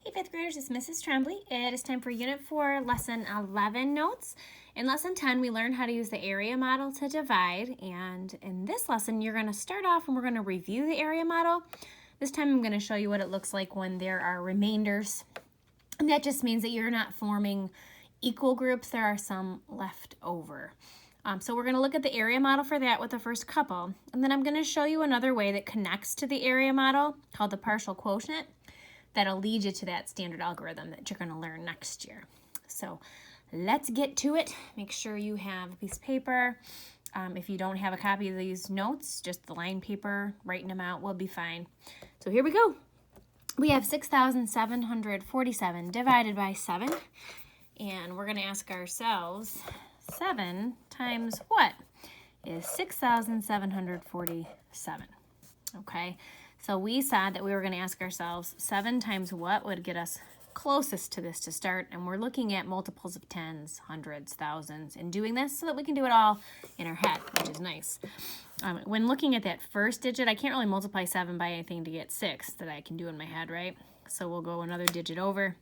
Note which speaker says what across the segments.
Speaker 1: Hey fifth graders, it's Mrs. Tremblay. It is time for Unit 4, Lesson 11 notes. In Lesson 10, we learned how to use the area model to divide, and in this lesson, you're going to start off and we're going to review the area model. This time I'm going to show you what it looks like when there are remainders, and that just means that you're not forming equal groups. There are some left over. So we're going to look at the area model for that with the first couple, and then I'm going to show you another way that connects to the area model called the partial quotient. That'll lead you to that standard algorithm that you're going to learn next year. So let's get to it. Make sure you have a piece of paper. If you don't have a copy of these notes, just the line paper, writing them out will be fine. So here we go. We have 6,747 divided by 7. And we're going to ask ourselves, 7 times what is 6,747? Okay. So we said that we were going to ask ourselves 7 times what would get us closest to this to start, and we're looking at multiples of tens, hundreds, thousands, and doing this so that we can do it all in our head, which is nice. When looking at that first digit, I can't really multiply 7 by anything to get 6 that I can do in my head, right? So we'll go another digit over,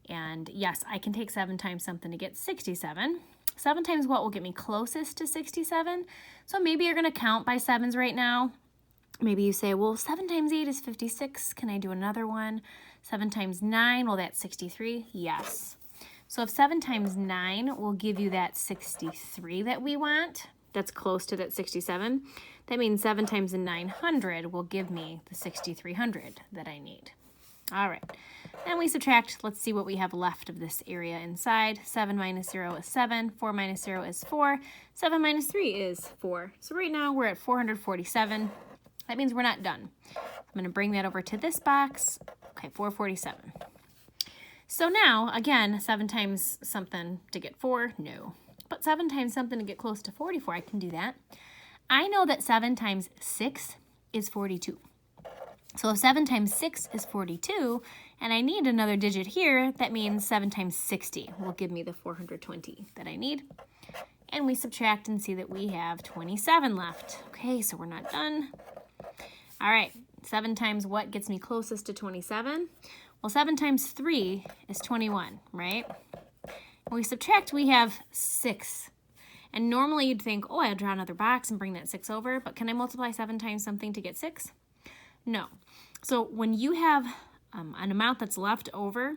Speaker 1: and yes, I can take 7 times something to get 67. 7 times what will get me closest to 67? So maybe you're going to count by 7s right now. Maybe you say, well, 7 times 8 is 56. Can I do another one? 7 times 9, well, that's 63. Yes. So if 7 times 9 will give you that 63 that we want, that's close to that 67, that means 7 times 900 will give me the 6,300 that I need. All right. Then we subtract. Let's see what we have left of this area inside. 7 minus 0 is 7. 4 minus 0 is 4. 7 minus 3 is 4. So right now we're at 447. That means we're not done. I'm going to bring that over to this box. Okay, 447. So now, again, 7 times something to get 4? No. But 7 times something to get close to 44, I can do that. I know that 7 times 6 is 42. So if 7 times 6 is 42, and I need another digit here, that means 7 times 60 will give me the 420 that I need. And we subtract and see that we have 27 left. Okay, so we're not done. All right, 7 times what gets me closest to 27? Well, 7 times 3 is 21, right? When we subtract, we have 6. And normally you'd think, oh, I'll draw another box and bring that 6 over, but can I multiply 7 times something to get 6? No. So when you have an amount that's left over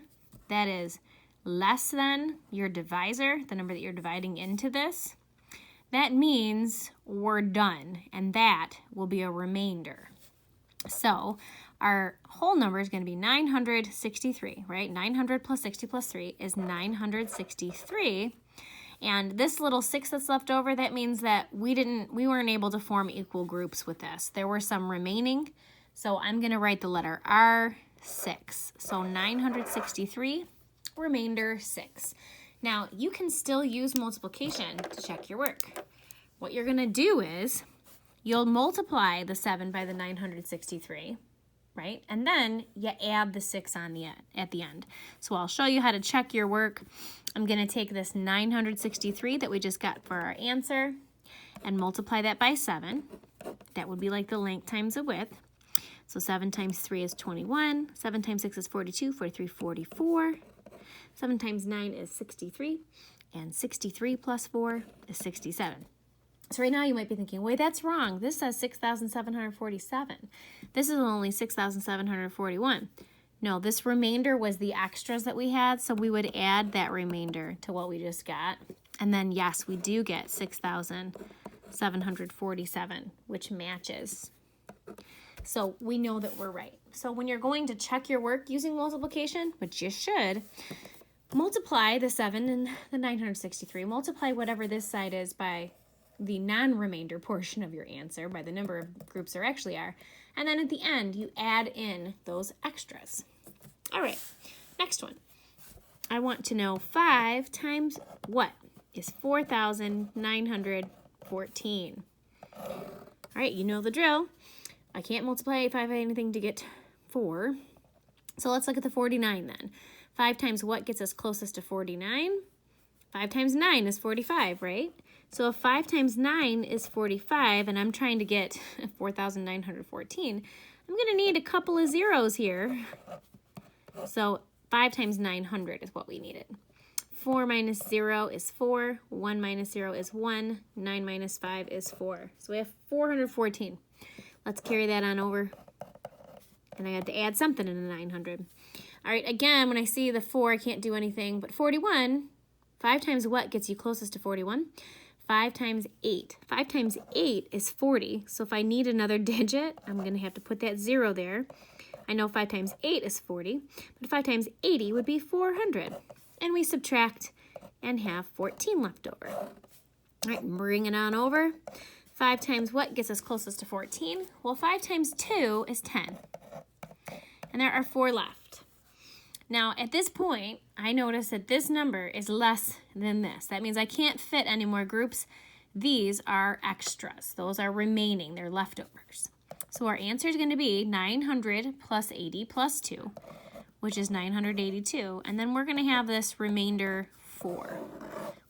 Speaker 1: that is less than your divisor, the number that you're dividing into this, that means we're done, and that will be a remainder. So our whole number is going to be 963, right? 900 plus 60 plus 3 is 963. And this little 6 that's left over, that means that we weren't able to form equal groups with this. There were some remaining. So I'm going to write the letter R6. So 963, remainder 6. Now, you can still use multiplication to check your work. What you're going to do is you'll multiply the 7 by the 963, right? And then you add the 6 on at the end. So I'll show you how to check your work. I'm going to take this 963 that we just got for our answer and multiply that by 7. That would be like the length times the width. So 7 times 3 is 21. 7 times 6 is 42. 43, 44. 7 times 9 is 63. And 63 plus 4 is 67. So right now you might be thinking, wait, that's wrong. This says 6,747. This is only 6,741. No, this remainder was the extras that we had, so we would add that remainder to what we just got. And then, yes, we do get 6,747, which matches. So we know that we're right. So when you're going to check your work using multiplication, which you should, multiply the 7 and the 963. Multiply whatever this side is by the non-remainder portion of your answer, by the number of groups there actually are. And then at the end, you add in those extras. All right, next one. I want to know 5 times what is 4,914. All right, you know the drill. I can't multiply 5 by anything to get 4. So let's look at the 49 then. 5 times what gets us closest to 49? 5 times 9 is 45, right? So if 5 times 9 is 45, and I'm trying to get 4,914, I'm going to need a couple of zeros here. So 5 times 900 is what we needed. 4 minus 0 is 4. 1 minus 0 is 1. 9 minus 5 is 4. So we have 414. Let's carry that on over. And I had to add something in the 900. All right, again, when I see the 4, I can't do anything. But 41, 5 times what gets you closest to 41? 5 times 8. 5 times 8 is 40. So if I need another digit, I'm going to have to put that 0 there. I know 5 times 8 is 40. But 5 times 80 would be 400. And we subtract and have 14 left over. All right, bring it on over. 5 times what gets us closest to 14? Well, 5 times 2 is 10. And there are 4 left. Now, at this point, I notice that this number is less than this. That means I can't fit any more groups. These are extras. Those are remaining. They're leftovers. So our answer is going to be 900 plus 80 plus 2, which is 982. And then we're going to have this remainder 4.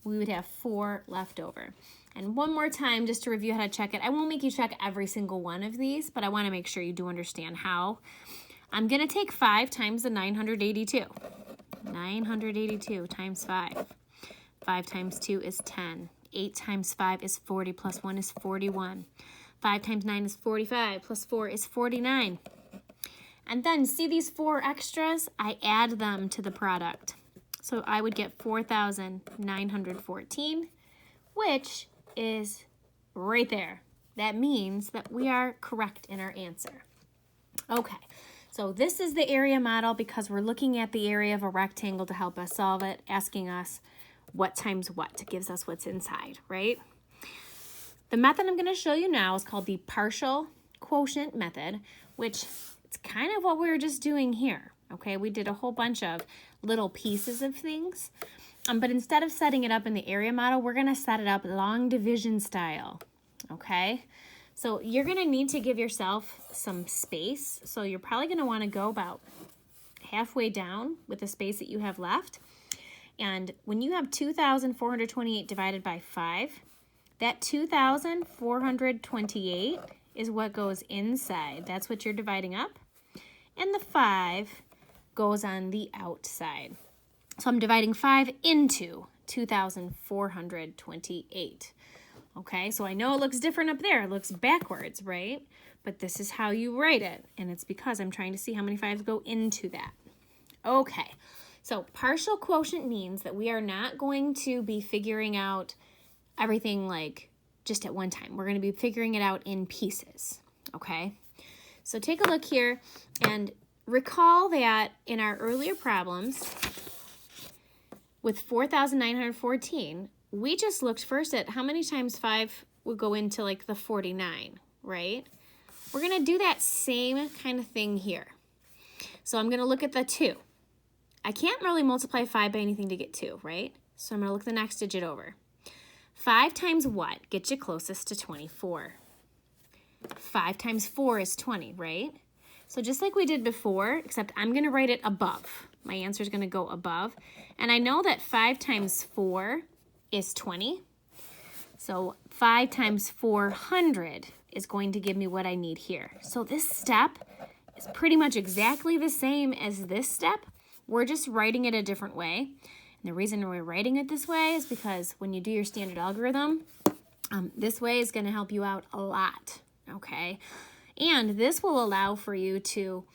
Speaker 1: We would have 4 left over. And one more time, just to review how to check it. I won't make you check every single one of these, but I want to make sure you do understand how. I'm going to take 5 times the 982. 982 times 5. 5 times 2 is 10. 8 times 5 is 40 plus 1 is 41. 5 times 9 is 45 plus 4 is 49. And then see these 4 extras? I add them to the product. So I would get 4,914, which is right there. That means that we are correct in our answer. Okay. So this is the area model because we're looking at the area of a rectangle to help us solve it, asking us what times what gives us what's inside, right? The method I'm going to show you now is called the partial quotient method, which it's kind of what we were just doing here, okay? We did a whole bunch of little pieces of things, but instead of setting it up in the area model, we're going to set it up long division style, okay? So you're going to need to give yourself some space. So you're probably going to want to go about halfway down with the space that you have left. And when you have 2,428 divided by 5, that 2,428 is what goes inside. That's what you're dividing up. And the 5 goes on the outside. So I'm dividing 5 into 2,428. Okay, so I know it looks different up there. It looks backwards, right? But this is how you write it. And it's because I'm trying to see how many 5s go into that. Okay, so partial quotient means that we are not going to be figuring out everything like just at one time. We're going to be figuring it out in pieces, okay? So take a look here and recall that in our earlier problems with 4,914, we just looked first at how many times 5 would go into like the 49, right? We're going to do that same kind of thing here. So I'm going to look at the 2. I can't really multiply 5 by anything to get 2, right? So I'm going to look the next digit over. 5 times what gets you closest to 24? 5 times 4 is 20, right? So just like we did before, except I'm going to write it above. My answer is going to go above. And I know that 5 times 4 is 20. So 5 times 400 is going to give me what I need here. So this step is pretty much exactly the same as this step. We're just writing it a different way. And the reason we're writing it this way is because when you do your standard algorithm, this way is going to help you out a lot, okay? And this will allow for you to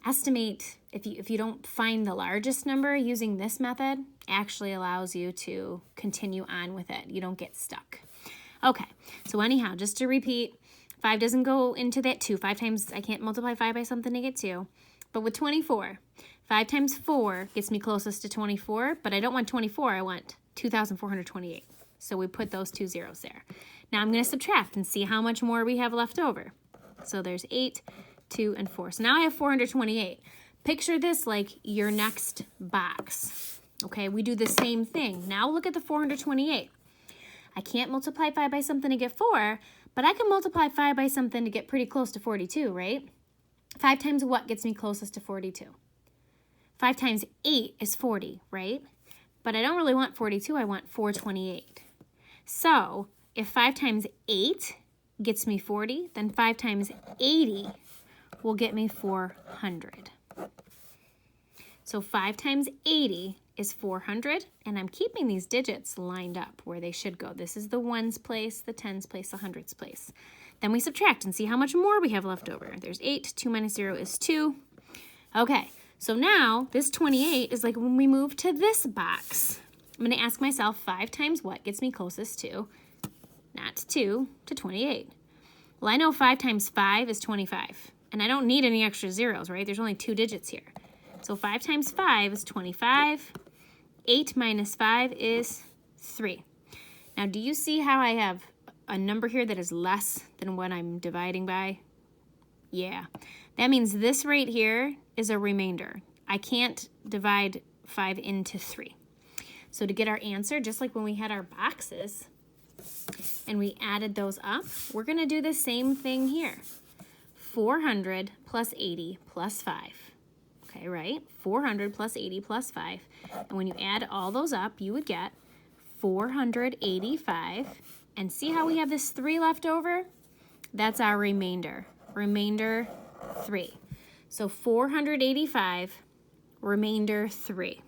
Speaker 1: estimate, if you don't find the largest number, using this method actually allows you to continue on with it. You don't get stuck. Okay, so anyhow, just to repeat, 5 doesn't go into that 2. 5 times, I can't multiply 5 by something to get 2. But with 24, 5 times 4 gets me closest to 24, but I don't want 24, I want 2,428. So we put those 2 zeros there. Now I'm going to subtract and see how much more we have left over. So there's 8, 2, and 4. So now I have 428. Picture this like your next box. Okay, we do the same thing. Now look at the 428. I can't multiply 5 by something to get 4, but I can multiply 5 by something to get pretty close to 42, right? 5 times what gets me closest to 42? 5 times 8 is 40, right? But I don't really want 42, I want 428. So if 5 times 8 gets me 40, then 5 times 80 will get me 400. So 5 times 80 is 400, and I'm keeping these digits lined up where they should go. This is the ones place, the tens place, the hundreds place. Then we subtract and see how much more we have left over. There's 8, 2 minus 0 is 2. Okay, so now this 28 is like when we move to this box. I'm going to ask myself 5 times what gets me closest to, not to 2, to 28. Well, I know 5 times 5 is 25, and I don't need any extra zeros, right? There's only 2 digits here. So 5 times 5 is 25. 8 minus 5 is 3. Now, do you see how I have a number here that is less than what I'm dividing by? Yeah. That means this right here is a remainder. I can't divide 5 into 3. So to get our answer, just like when we had our boxes and we added those up, we're going to do the same thing here. 400 plus 80 plus 5. Okay, right? 400 plus 80 plus 5. And when you add all those up, you would get 485. And see how we have this 3 left over? That's our remainder. Remainder 3. So 485, remainder 3.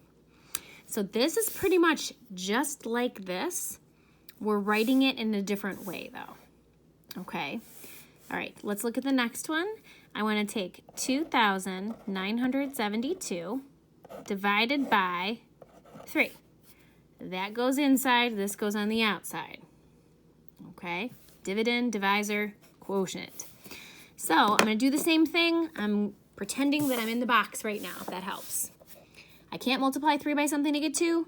Speaker 1: So this is pretty much just like this. We're writing it in a different way though. Okay. All right, let's look at the next one. I want to take 2,972 divided by 3. That goes inside, this goes on the outside. Okay, dividend, divisor, quotient. So I'm going to do the same thing. I'm pretending that I'm in the box right now, if that helps. I can't multiply 3 by something to get 2,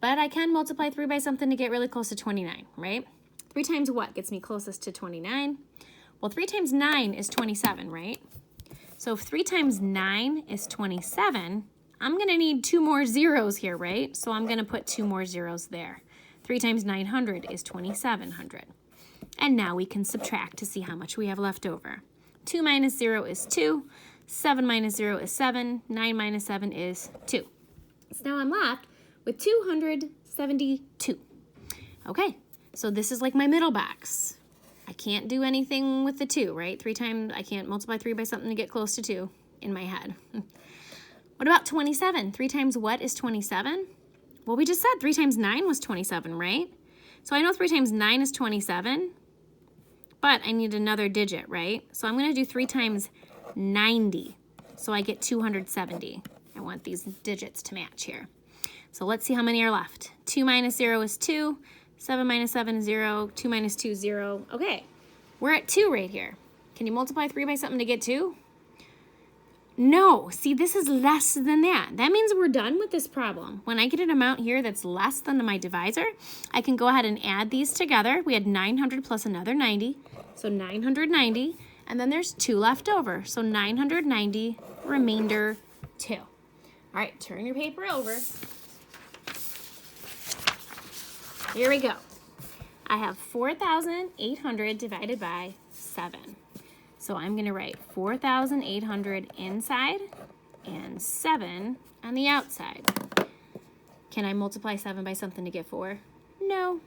Speaker 1: but I can multiply 3 by something to get really close to 29, right? 3 times what gets me closest to 29? Well, 3 times 9 is 27, right? So if 3 times 9 is 27, I'm going to need 2 more zeros here, right? So I'm going to put 2 more zeros there. 3 times 900 is 2,700. And now we can subtract to see how much we have left over. 2 minus 0 is 2. 7 minus 0 is 7. 9 minus 7 is 2. So now I'm left with 272. Okay, so this is like my middle box. I can't do anything with the 2, right? 3 times, I can't multiply 3 by something to get close to 2 in my head. What about 27? 3 times what is 27? Well, we just said 3 times 9 was 27, right? So I know 3 times 9 is 27, but I need another digit, right? So I'm going to do 3 times 90, so I get 270. I want these digits to match here. So let's see how many are left. 2 minus 0 is 2. 7 minus 7 is 0. 2 minus 2 is 0. Okay, we're at 2 right here. Can you multiply 3 by something to get 2? No, see, this is less than that. That means we're done with this problem. When I get an amount here that's less than my divisor, I can go ahead and add these together. We had 900 plus another 90, so 990, and then there's 2 left over, so 990, remainder 2. All right, turn your paper over. Here we go. I have 4,800 divided by 7. So I'm going to write 4,800 inside and 7 on the outside. Can I multiply 7 by something to get 4? No.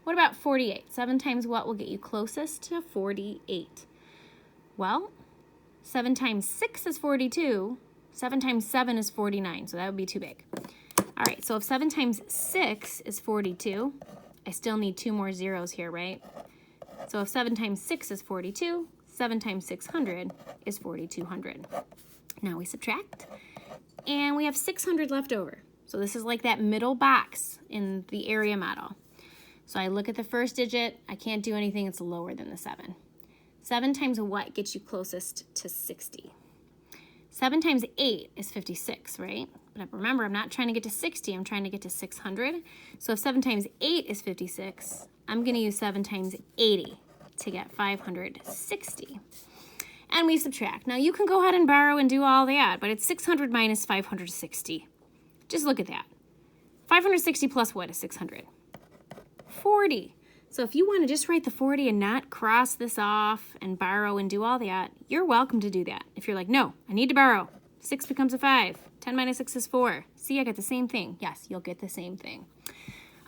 Speaker 1: What about 48? 7 times what will get you closest to 48? Well, 7 times 6 is 42. 7 times 7 is 49, so that would be too big. All right, so if 7 times 6 is 42, I still need 2 more zeros here, right? So if 7 times 6 is 42, 7 times 600 is 4,200. Now we subtract, and we have 600 left over. So this is like that middle box in the area model. So I look at the first digit. I can't do anything. It's lower than the 7. 7 times what gets you closest to 60? 7 times 8 is 56, right? But remember, I'm not trying to get to 60. I'm trying to get to 600. So if 7 times 8 is 56, I'm going to use 7 times 80 to get 560. And we subtract. Now you can go ahead and borrow and do all that, but it's 600 minus 560. Just look at that. 560 plus what is 600? 40. So if you want to just write the 40 and not cross this off and borrow and do all that, you're welcome to do that. If you're like, no, I need to borrow. 6 becomes a 5. 10 minus 6 is 4. See, I get the same thing. Yes, you'll get the same thing.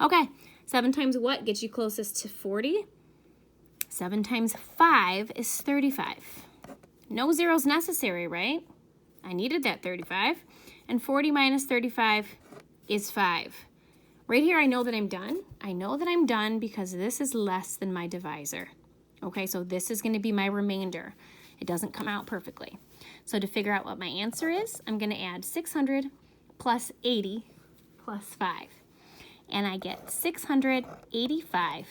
Speaker 1: Okay, 7 times what gets you closest to 40? 7 times 5 is 35. No zeros necessary, right? I needed that 35. And 40 minus 35 is 5. Right here, I know that I'm done. I know that I'm done because this is less than my divisor. Okay, so this is going to be my remainder. It doesn't come out perfectly. So to figure out what my answer is, I'm going to add 600 plus 80 plus 5. And I get 685,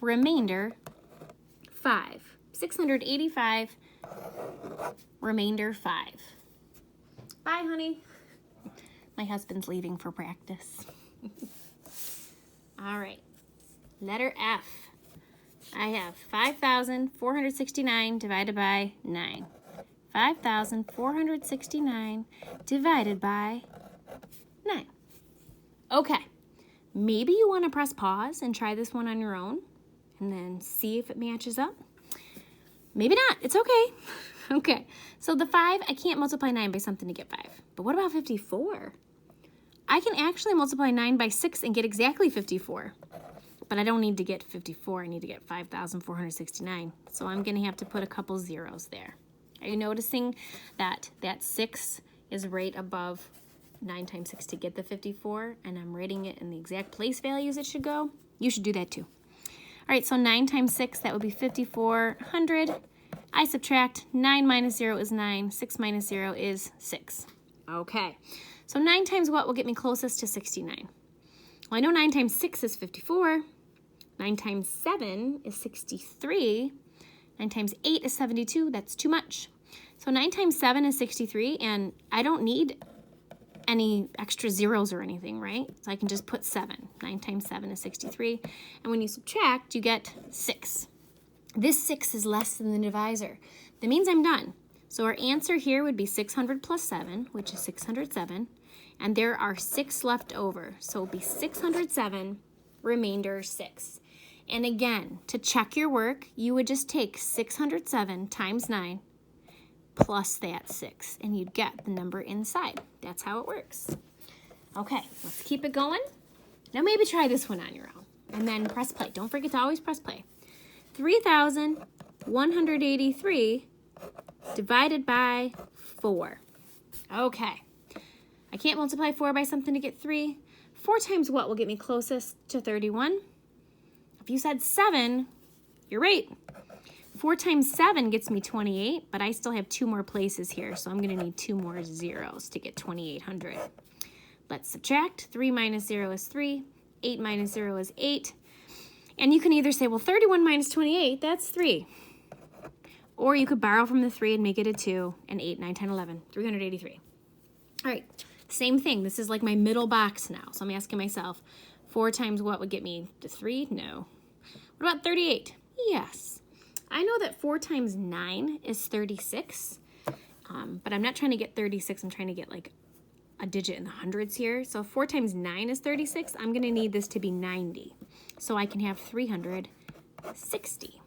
Speaker 1: remainder 5. 685, remainder 5. Bye, honey. My husband's leaving for practice. All right, letter F. I have 5,469 divided by 9. 5,469 divided by 9. Okay, maybe you want to press pause and try this one on your own and then see if it matches up. Maybe not, it's okay. Okay, so the 5, I can't multiply 9 by something to get 5. But what about 54? I can actually multiply 9 by 6 and get exactly 54. But I don't need to get 54, I need to get 5,469. So I'm gonna have to put a couple zeros there. Are you noticing that that 6 is right above 9 times 6 to get the 54, and I'm writing it in the exact place values it should go? You should do that too. All right, so 9 times 6, that would be 5,400. I subtract, 9 minus 0 is 9, 6 minus 0 is 6. Okay, so 9 times what will get me closest to 69? Well, I know 9 times 6 is 54. 9 times 7 is 63. 9 times 8 is 72. That's too much. So 9 times 7 is 63, and I don't need any extra zeros or anything, right? So I can just put 7. 9 times 7 is 63. And when you subtract, you get 6. This 6 is less than the divisor. That means I'm done. So our answer here would be 600 plus 7, which is 607. And there are 6 left over. So it would be 607, remainder 6. And again, to check your work, you would just take 607 times 9 plus that 6, and you'd get the number inside. That's how it works. Okay, let's keep it going. Now maybe try this one on your own, and then press play. Don't forget to always press play. 3,183 divided by 4. Okay, I can't multiply 4 by something to get 3. 4 times what will get me closest to 31? If you said 7, you're right. 4 times 7 gets me 28, but I still have 2 more places here, so I'm going to need 2 more zeros to get 2,800. Let's subtract. 3 minus 0 is 3. 8 minus 0 is 8. And you can either say, well, 31 minus 28, that's 3. Or you could borrow from the 3 and make it a 2, and 8, 9, 10, 11, 383. All right, same thing. This is like my middle box now, so I'm asking myself, 4 times what would get me to 3? No. What about 38? Yes. I know that 4 times 9 is 36, but I'm not trying to get 36. I'm trying to get like a digit in the hundreds here. So 4 times 9 is 36. I'm going to need this to be 90. So I can have 360.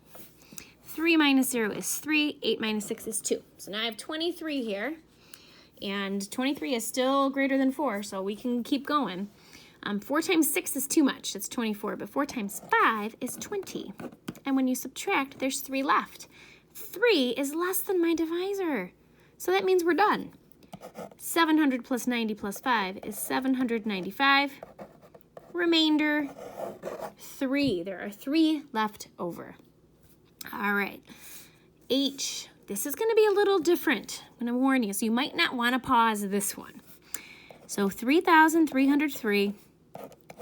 Speaker 1: 3 minus 0 is 3. 8 minus 6 is 2. So now I have 23 here. And 23 is still greater than 4, so we can keep going. 4 times 6 is too much. That's 24. But 4 times 5 is 20. And when you subtract, there's 3 left. 3 is less than my divisor. So that means we're done. 700 plus 90 plus 5 is 795. Remainder 3. There are 3 left over. All right. H. This is going to be a little different. I'm going to warn you. So you might not want to pause this one. So 3,303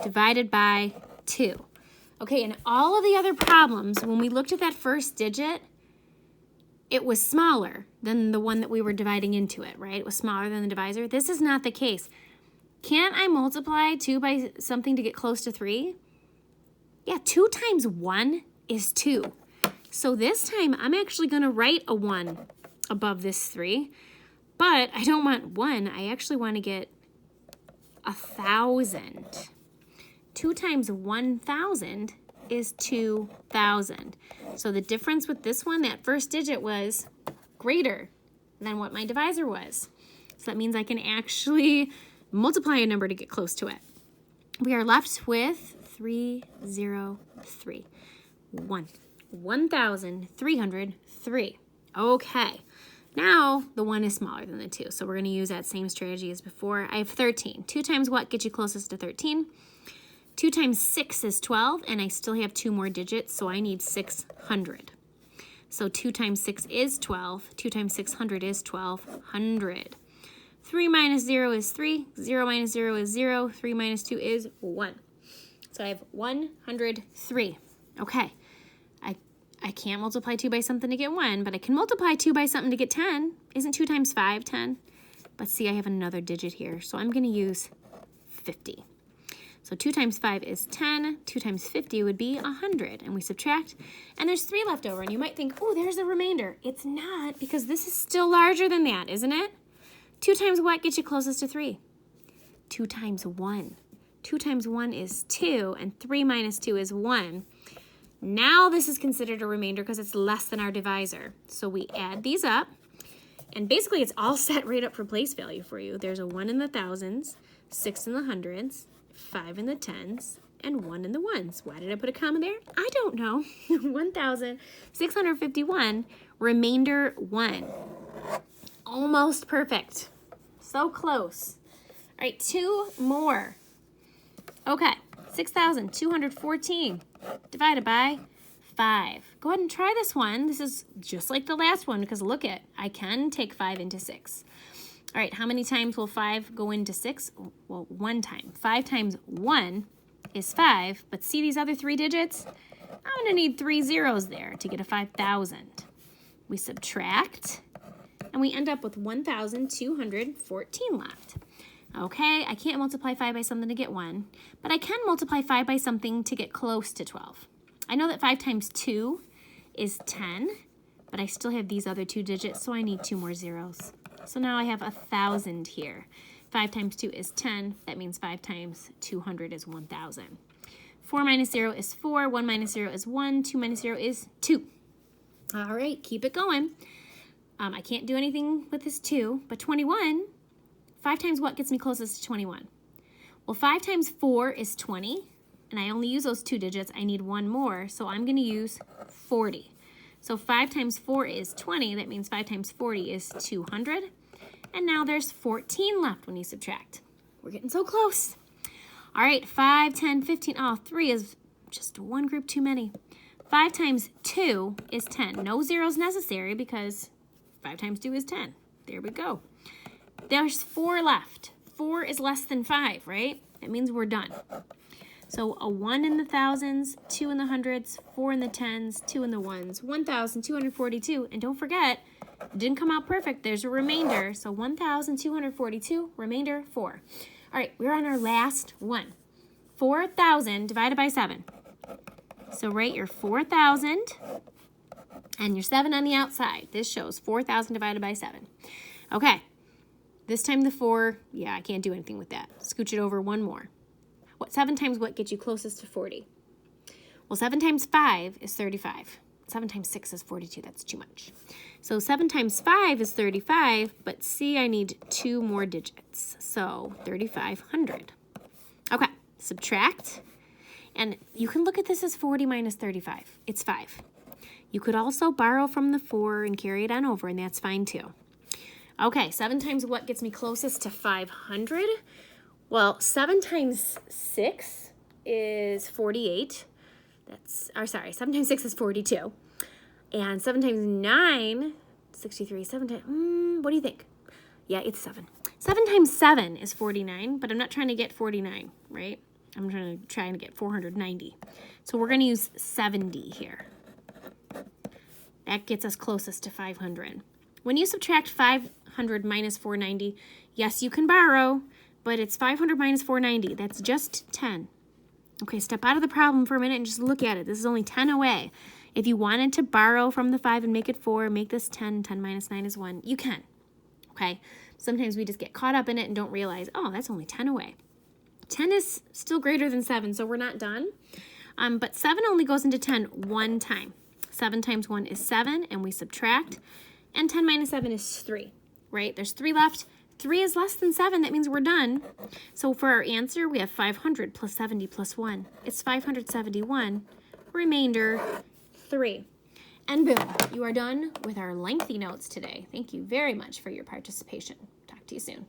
Speaker 1: divided by 2. Okay, in all of the other problems, when we looked at that first digit, it was smaller than the one that we were dividing into it, right? It was smaller than the divisor. This is not the case. Can't I multiply 2 by something to get close to 3? Yeah, 2 times 1 is 2. So this time, I'm actually going to write a 1 above this 3. But I don't want 1. I actually want to get 1,000. 2 times 1,000 is 2,000. So the difference with this one, that first digit was greater than what my divisor was. So that means I can actually multiply a number to get close to it. We are left with 303. 1,303. Okay, Now, the 1 is smaller than the 2, so we're going to use that same strategy as before. I have 13. 2 times what gets you closest to 13? 2 times 6 is 12, and I still have 2 more digits, so I need 600. So 2 times 6 is 12. 2 times 600 is 1200. 3 minus 0 is 3. 0 minus 0 is 0. 3 minus 2 is 1. So I have 103. Okay. I can't multiply 2 by something to get 1, but I can multiply 2 by something to get 10. Isn't 2 times 5 10? But see, I have another digit here, so I'm going to use 50. So 2 times 5 is 10. 2 times 50 would be 100. And we subtract, and there's 3 left over. And you might think, oh, there's a remainder. It's not, because this is still larger than that, isn't it? 2 times what gets you closest to 3? 2 times 1. 2 times 1 is 2, and 3 minus 2 is 1. Now this is considered a remainder because it's less than our divisor. So we add these up, and basically it's all set right up for place value for you. There's a 1 in the thousands, 6 in the hundreds, 5 in the tens, and 1 in the ones. Why did I put a comma there? I don't know. 1,651, remainder 1. Almost perfect. So close. All right, 2 more. Okay, 6,214 divided by 5. Go ahead and try this one. This is just like the last one because look at, I can take 5 into 6. All right, how many times will 5 go into 6? Well, 1 time. 5 times 1 is 5, but see these other 3 digits? I'm going to need 3 zeros there to get a 5,000. We subtract, and we end up with 1,214 left. Okay, I can't multiply 5 by something to get 1, but I can multiply 5 by something to get close to 12. I know that 5 times 2 is 10, but I still have these other 2 digits, so I need 2 more zeros. So now I have 1,000 here. 5 times 2 is 10. That means 5 times 200 is 1,000. 4 minus 0 is 4. 1 minus 0 is 1. 2 minus 0 is 2. All right, keep it going. I can't do anything with this 2, but 21, 5 times what gets me closest to 21? Well, 5 times 4 is 20, and I only use those 2 digits. I need 1 more, so I'm going to use 40. So 5 times 4 is 20. That means 5 times 40 is 200. And now there's 14 left when you subtract. We're getting so close. All right, 5, 10, 15. Oh, 3 is just one group too many. 5 times 2 is 10. No zeros necessary because 5 times 2 is 10. There we go. There's 4 left. 4 is less than 5, right? That means we're done. So a 1 in the thousands, 2 in the hundreds, 4 in the tens, 2 in the ones, 1,242. And don't forget, it didn't come out perfect. There's a remainder. So 1,242, remainder 4. All right, we're on our last one. 4,000 divided by 7. So write your 4,000 and your 7 on the outside. This shows 4,000 divided by 7. Okay, this time the 4, yeah, I can't do anything with that. Scooch it over 1 more. 7 times what gets you closest to 40? Well, 7 times 5 is 35. 7 times 6 is 42. That's too much. So 7 times 5 is 35, but see, I need 2 more digits. So 3,500. Okay, subtract. And you can look at this as 40 minus 35. It's 5. You could also borrow from the 4 and carry it on over, and that's fine too. Okay, 7 times what gets me closest to 500? Well, 7 times 6 is 48. 7 times 6 is 42. And 7 times 9, 63. 7 times, what do you think? Yeah, it's 7. 7 times 7 is 49, but I'm not trying to get 49, right? I'm trying to get 490. So we're going to use 70 here. That gets us closest to 500. When you subtract 500 minus 490, yes, you can borrow, but it's 500 minus 490. That's just 10. Okay, step out of the problem for a minute and just look at it. This is only 10 away. If you wanted to borrow from the 5 and make it 4, make this 10. 10 minus 9 is 1. You can. Okay? Sometimes we just get caught up in it and don't realize, oh, that's only 10 away. 10 is still greater than 7, so we're not done. But 7 only goes into 10 1 time. 7 times 1 is 7, and we subtract. And 10 minus 7 is 3, right? There's 3 left. 3 is less than 7. That means we're done. So for our answer, we have 500 plus 70 plus 1. It's 571. Remainder 3. And boom, you are done with our lengthy notes today. Thank you very much for your participation. Talk to you soon.